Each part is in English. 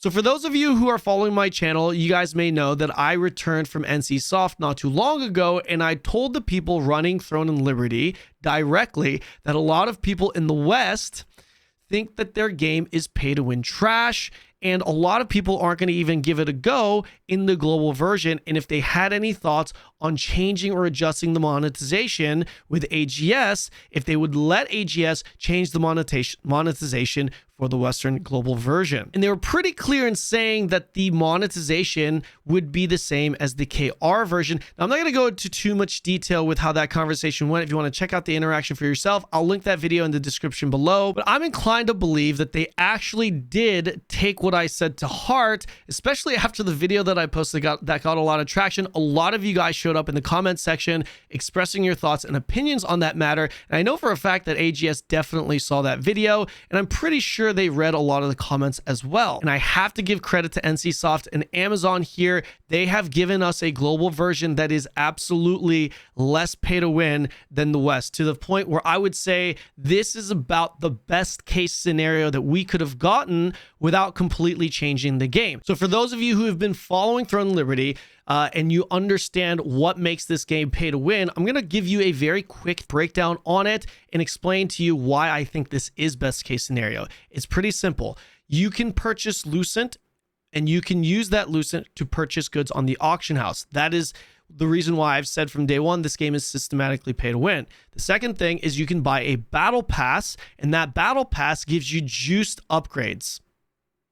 So for those of you who are following my channel, you guys may know that I returned from NCSoft not too long ago, and I told the people running Throne and Liberty directly that a lot of people in the West think that their game is pay-to-win trash, and a lot of people aren't going to even give it a go in the global version. And if they had any thoughts on changing or adjusting the monetization with AGS, if they would let AGS change the monetization for the Western global version. And they were pretty clear in saying that the monetization would be the same as the KR version. Now, I'm not going to go into too much detail with how that conversation went. If you want to check out the interaction for yourself, I'll link that video in the description below. But I'm inclined to believe that they actually did take what I said to heart, especially after the video that I posted that got a lot of traction. A lot of you guys showed up in the comment section expressing your thoughts and opinions on that matter. And I know for a fact that AGS definitely saw that video, and I'm pretty sure they read a lot of the comments as well. And I have to give credit to NCSoft and Amazon here. They have given us a global version that is absolutely less pay to win than the West, to the point where I would say this is about the best case scenario that we could have gotten without completely changing the game. So for those of you who have been following Throne and Liberty, and you understand what makes this game pay to win, I'm going to give you a very quick breakdown on it and explain to you why I think this is best case scenario. It's pretty simple. You can purchase Lucent, and you can use that Lucent to purchase goods on the auction house. That is the reason why I've said from day one, this game is systematically pay to win. The second thing is you can buy a battle pass, and that battle pass gives you juiced upgrades.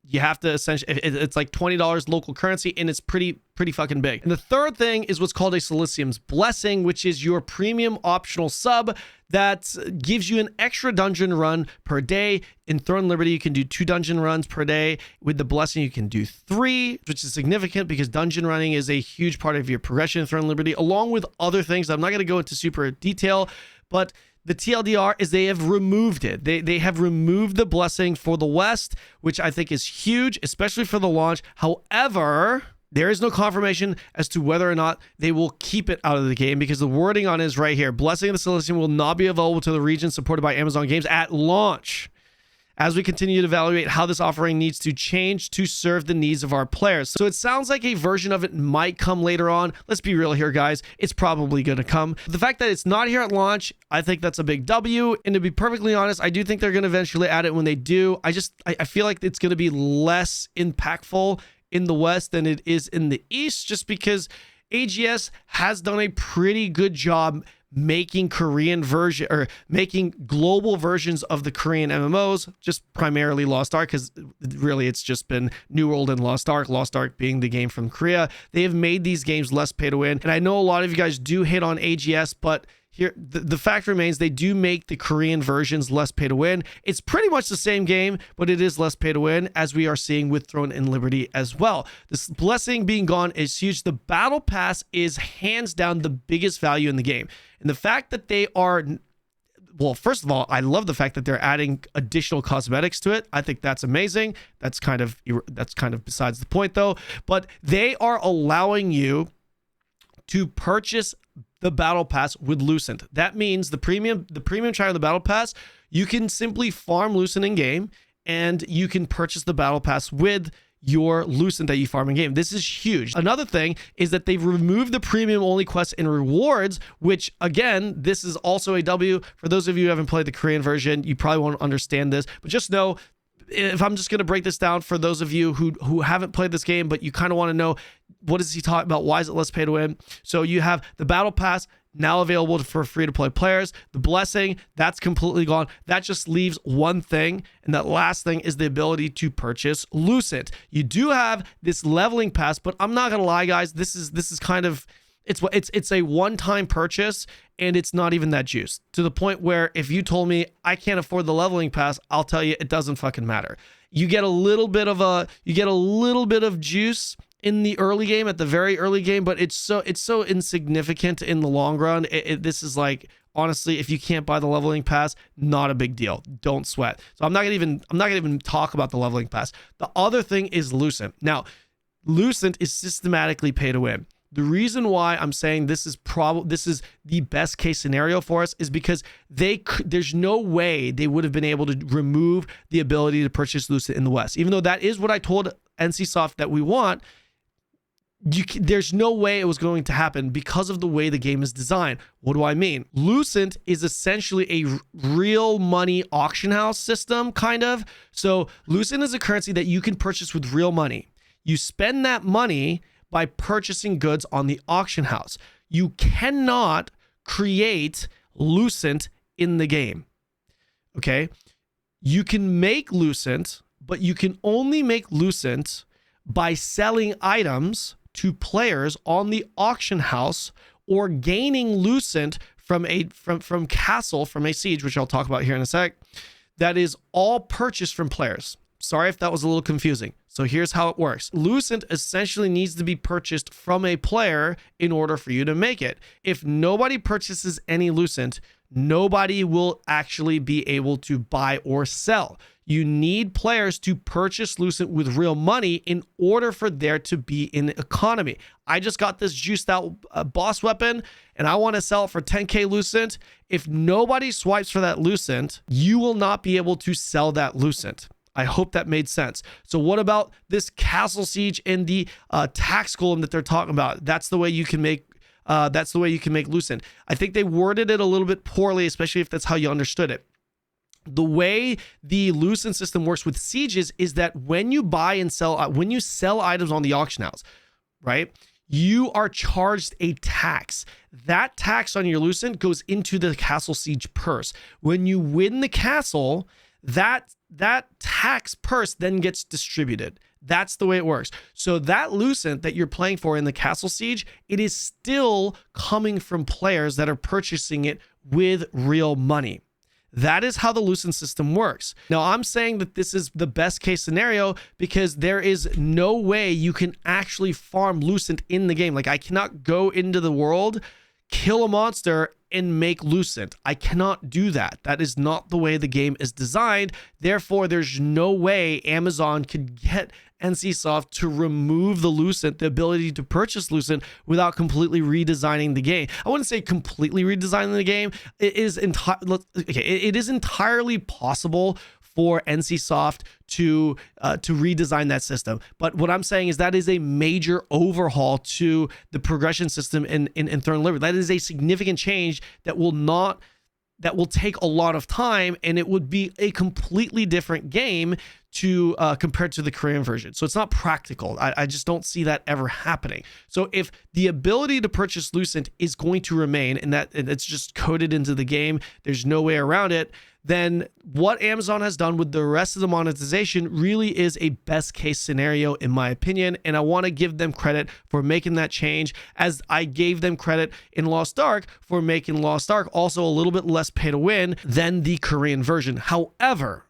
You have to essentially, it's like $20 local currency, and it's pretty fucking big. And the third thing is what's called a Silicium's Blessing, which is your premium optional sub that gives you an extra dungeon run per day. In Throne and Liberty, you can do 2 dungeon runs per day. With the Blessing, you can do 3, which is significant because dungeon running is a huge part of your progression in Throne and Liberty, along with other things. I'm not going to go into super detail, but the TLDR is they have removed it. They have removed the Blessing for the West, which I think is huge, especially for the launch. However, there is no confirmation as to whether or not they will keep it out of the game, because the wording on it is right here. Blessing of the Silicium will not be available to the region supported by Amazon Games at launch, as we continue to evaluate how this offering needs to change to serve the needs of our players. So it sounds like a version of it might come later on. Let's be real here, guys. It's probably going to come. The fact that it's not here at launch, I think that's a big W. And to be perfectly honest, I do think they're going to eventually add it when they do. I feel like it's going to be less impactful in the West than it is in the East, just because AGS has done a pretty good job making Korean version or making global versions of the Korean MMOs, just primarily Lost Ark, because really it's just been New World and Lost Ark being the game from Korea. They have made these games less pay to win, and I know a lot of you guys do hate on AGS, but here the fact remains they do make the Korean versions less pay to win. It's pretty much the same game, but it is less pay to win, as we are seeing with Throne and Liberty as well. This Blessing being gone is huge. The battle pass is hands down the biggest value in the game. And the fact that they are, well, first of all, I love the fact that they're adding additional cosmetics to it. I think that's amazing. That's kind of besides the point though. But they are allowing you to purchase the battle pass with Lucent. That means the premium trial of the battle pass, you can simply farm Lucent in game, and you can purchase the battle pass with your Lucent that you farm in game. This is huge. Another thing is that they've removed the premium only quests and rewards, which again, this is also a W. For those of you who haven't played the Korean version, you probably won't understand this, but just know, if I'm just going to break this down for those of you who haven't played this game, but you kind of want to know, what is he talking about? Why is it less pay to win? So you have the battle pass now available for free to play players. The Blessing, that's completely gone. That just leaves one thing, and that last thing is the ability to purchase Lucent. You do have this leveling pass, but I'm not going to lie, guys, this is kind of, it's a one-time purchase, and it's not even that juice, to the point where if you told me I can't afford the leveling pass, I'll tell you it doesn't fucking matter. You get a little bit of juice in the early game, at the very early game, but it's so insignificant in the long run. This is like, honestly, if you can't buy the leveling pass, not a big deal. Don't sweat. So I'm not gonna even talk about the leveling pass. The other thing is Lucent. Now, Lucent is systematically pay to win. The reason why I'm saying this is the best case scenario for us is because there's no way they would have been able to remove the ability to purchase Lucent in the West, even though that is what I told NCSoft that we want, there's no way it was going to happen because of the way the game is designed. What do I mean? Lucent is essentially a real money auction house system, kind of. So Lucent is a currency that you can purchase with real money. You spend that money by purchasing goods on the auction house. You cannot create Lucent in the game. Okay? You can make Lucent, but you can only make Lucent by selling items to players on the auction house or gaining Lucent from Castle, from a siege, which I'll talk about here in a sec. That is all purchased from players. Sorry if that was a little confusing. So here's how it works. Lucent essentially needs to be purchased from a player in order for you to make it. If nobody purchases any Lucent, nobody will actually be able to buy or sell. You need players to purchase Lucent with real money in order for there to be an economy. I just got this juiced out boss weapon and I want to sell it for 10k Lucent. If nobody swipes for that Lucent, you will not be able to sell that Lucent. I hope that made sense. So what about this castle siege and the tax golem that they're talking about? That's the way you can make Lucent. I think they worded it a little bit poorly, especially if that's how you understood it. The way the Lucent system works with sieges is that when you buy and sell, when you sell items on the auction house, right, you are charged a tax. That tax on your Lucent goes into the castle siege purse. When you win the castle, that tax purse then gets distributed. That's the way it works. So that Lucent that you're playing for in the castle siege, it is still coming from players that are purchasing it with real money. That is how the Lucent system works. Now, I'm saying that this is the best case scenario because there is no way you can actually farm Lucent in the game. Like, I cannot go into the world, kill a monster, and make Lucent. I cannot do that. That is not the way the game is designed. Therefore, there's no way Amazon could get NCSoft to remove the Lucent, the ability to purchase Lucent, without completely redesigning the game. I wouldn't say completely redesigning the game. It is entirely possible for NCSoft to redesign that system. But what I'm saying is that is a major overhaul to the progression system in Throne and Liberty. That is a significant change that will take a lot of time, and it would be a completely different game to compared to the Korean version. So it's not practical. I just don't see that ever happening. So if the ability to purchase Lucent is going to remain and that it's just coded into the game, there's no way around it, then what Amazon has done with the rest of the monetization really is a best case scenario in my opinion. And I want to give them credit for making that change, as I gave them credit in Lost Ark for making Lost Ark also a little bit less pay to win than the Korean version. However,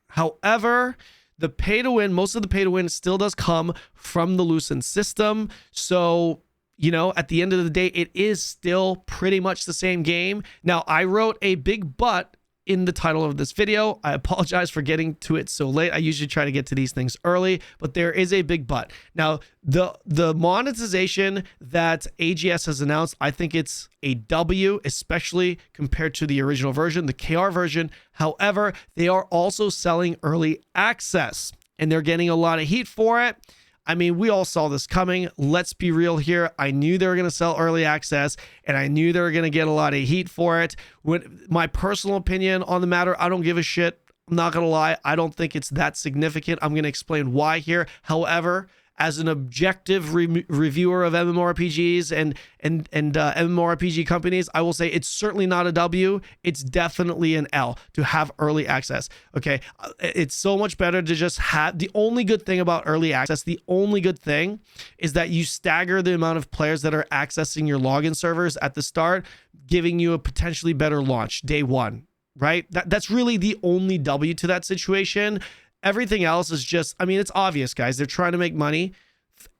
the pay to win, most of the pay to win still does come from the Lucent system. So, you know, at the end of the day, it is still pretty much the same game. Now, I wrote a big but in the title of this video. I apologize for getting to it so late. I usually try to get to these things early, but there is a big but. Now, the monetization that AGS has announced, I think it's a W, especially compared to the original version, the KR version. However, they are also selling early access, and they're getting a lot of heat for it. I mean, we all saw this coming. Let's be real here. I knew they were going to sell early access, and I knew they were going to get a lot of heat for it. My personal opinion on the matter, I don't give a shit. I'm not going to lie. I don't think it's that significant. I'm going to explain why here. However, as an objective reviewer of MMORPGs and MMORPG companies, I will say it's certainly not a W. It's definitely an L to have early access. Okay, it's so much better to just have. The only good thing about early access, the only good thing is that you stagger the amount of players that are accessing your login servers at the start, giving you a potentially better launch day one, right? That's really the only W to that situation. Everything else is just, I mean, it's obvious, guys. They're trying to make money.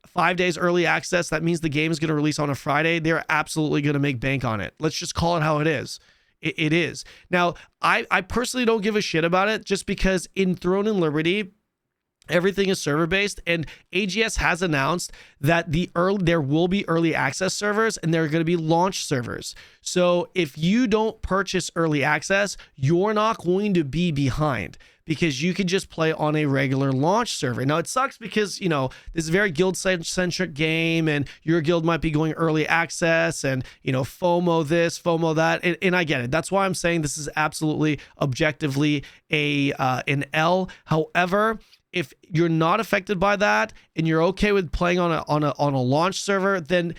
5 days early access, that means the game is going to release on a Friday. They're absolutely going to make bank on it. Let's just call it how it is. It is. Now, I personally don't give a shit about it, just because in Throne and Liberty, Everything is server based, and AGS has announced that there will be early access servers and there are going to be launch servers. So if you don't purchase early access, you're not going to be behind, because you could just play on a regular launch server. Now it sucks because, you know, this is a very guild centric game and your guild might be going early access and, you know, FOMO this, FOMO that. And I get it. That's why I'm saying this is absolutely objectively an L. However, if you're not affected by that and you're okay with playing on a launch server, then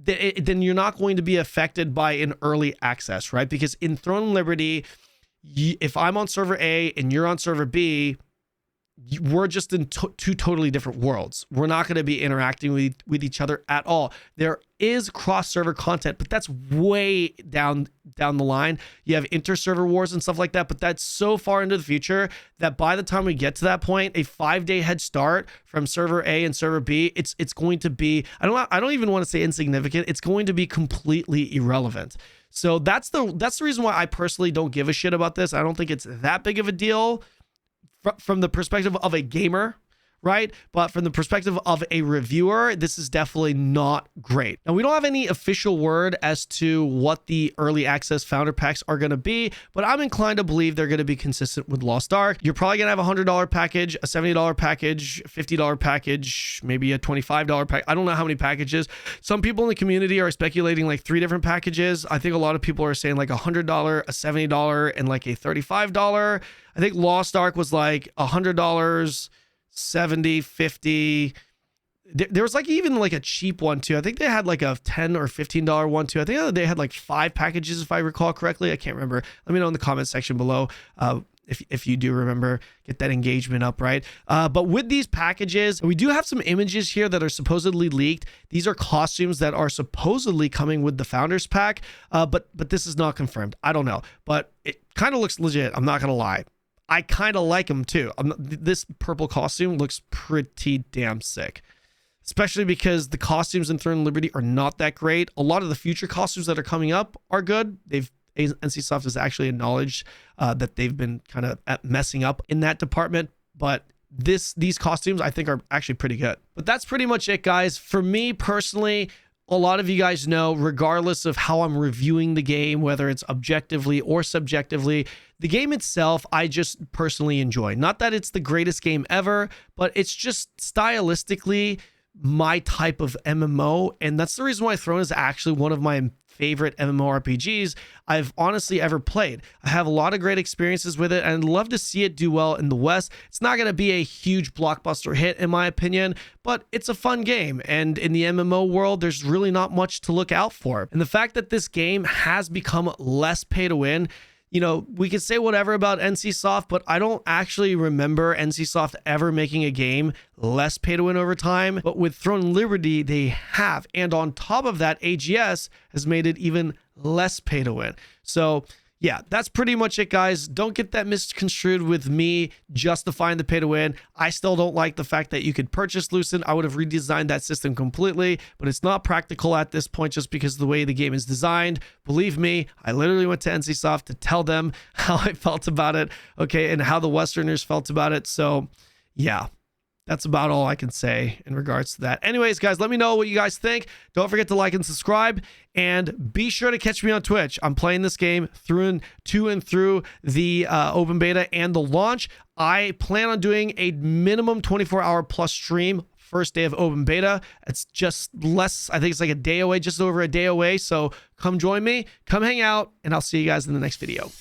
you're not going to be affected by an early access, right? Because in Throne and Liberty, if I'm on server A and you're on server B, we're just in two totally different worlds. We're not going to be interacting with each other at all. There is cross-server content, but that's way down the line. You have inter-server wars and stuff like that, but that's so far into the future that by the time we get to that point, a 5-day head start from server A and server B, it's going to be, I don't even want to say insignificant. It's going to be completely irrelevant. So that's the reason why I personally don't give a shit about this. I don't think it's that big of a deal from the perspective of a gamer, right? But from the perspective of a reviewer, this is definitely not great. Now, we don't have any official word as to what the early access founder packs are going to be, but I'm inclined to believe they're going to be consistent with Lost Ark. You're probably going to have a $100 package, a $70 package, $50 package, maybe a $25 pack. I don't know how many packages. Some people in the community are speculating like 3 different packages. I think a lot of people are saying like a $100, a $70, and like a $35. I think Lost Ark was like $100, 70, 50. There was like even like a cheap one too. I think they had like a $10 or $15 one too. I think they had like 5 packages if I recall correctly. I can't remember. Let me know in the comment section below if you do remember. Get that engagement up, right? But with these packages, we do have some images here that are supposedly leaked. These are costumes that are supposedly coming with the Founders Pack, but this is not confirmed. I don't know, but it kind of looks legit. I'm not gonna lie. I kind of like them too. This purple costume looks pretty damn sick, especially because the costumes in Throne and Liberty are not that great. A lot of the future costumes that are coming up are good. NCSoft has actually acknowledged that they've been kind of messing up in that department, but these costumes I think are actually pretty good. But that's pretty much it, guys. For me personally, a lot of you guys know, regardless of how I'm reviewing the game, whether it's objectively or subjectively, the game itself, I just personally enjoy. Not that it's the greatest game ever, but it's just stylistically my type of MMO. And that's the reason why Throne is actually one of my favorite MMORPGs I've honestly ever played. I have a lot of great experiences with it and I'd love to see it do well in the West. It's not going to be a huge blockbuster hit in my opinion, but it's a fun game. And in the MMO world, there's really not much to look out for. And the fact that this game has become less pay to win, you know, we could say whatever about NCSoft, but I don't actually remember NCSoft ever making a game less pay to win over time. But with Throne and Liberty, they have. And on top of that, AGS has made it even less pay to win. So yeah, that's pretty much it, guys. Don't get that misconstrued with me justifying the pay to win. I still don't like the fact that you could purchase Lucent. I would have redesigned that system completely, but it's not practical at this point just because of the way the game is designed. Believe me, I literally went to NCSoft to tell them how I felt about it, okay, and how the Westerners felt about it. So yeah, that's about all I can say in regards to that. Anyways, guys, let me know what you guys think. Don't forget to like and subscribe, and be sure to catch me on Twitch. I'm playing this game through the open beta and the launch. I plan on doing a minimum 24-hour plus stream first day of open beta. It's just less, I think it's like a day away, just over a day away. So come join me, come hang out, and I'll see you guys in the next video.